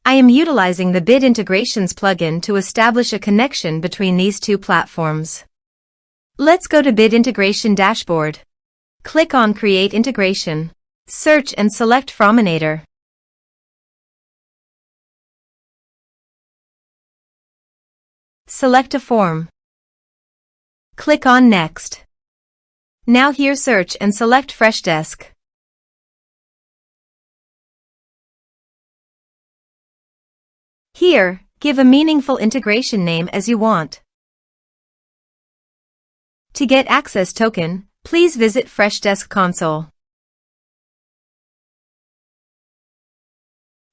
I am utilizing the Bit Integrations plugin to establish a connection between these two platforms. Let's go to Bit Integration Dashboard. Click on Create Integration. Search and select Forminator. Select a form. Click on Next. Now here search and select Freshdesk. Here, give a meaningful integration name as you want. To get access token, please visit Freshdesk console.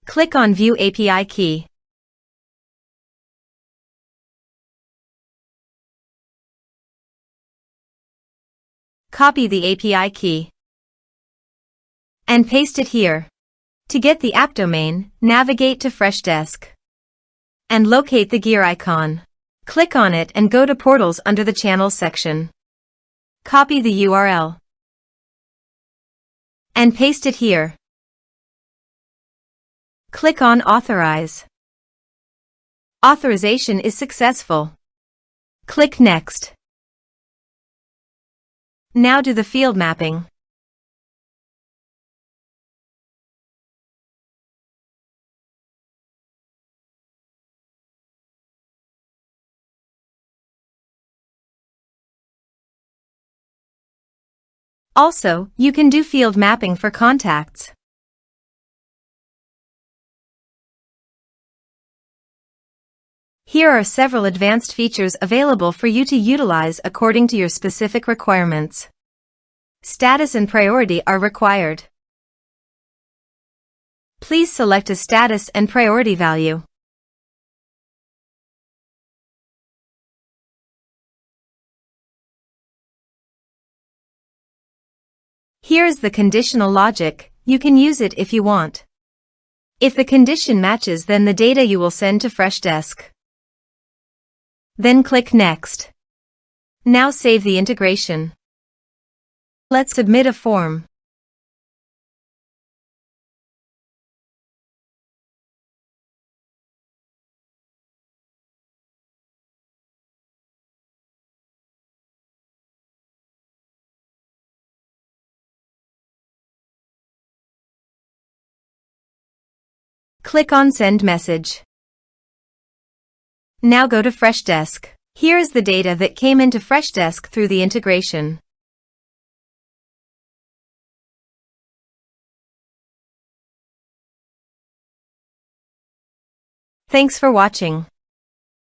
Click on View API key. Copy the API key and paste it here. To get the app domain, navigate to Freshdesk and locate the gear icon. Click on it and go to Portals under the Channels section. Copy the URL and paste it here. Click on Authorize. Authorization is successful. Click Next. Now do the field mapping. Also, you can do field mapping for contacts. Here are several advanced features available for you to utilize according to your specific requirements. Status and priority are required. Please select a status and priority value. Here is the conditional logic. You can use it if you want. If the condition matches, then the data you will send to Freshdesk. Then click Next. Now save the integration. Let's submit a form. Click on Send Message. Now go to Freshdesk. Here is the data that came into Freshdesk through the integration. Thanks for watching.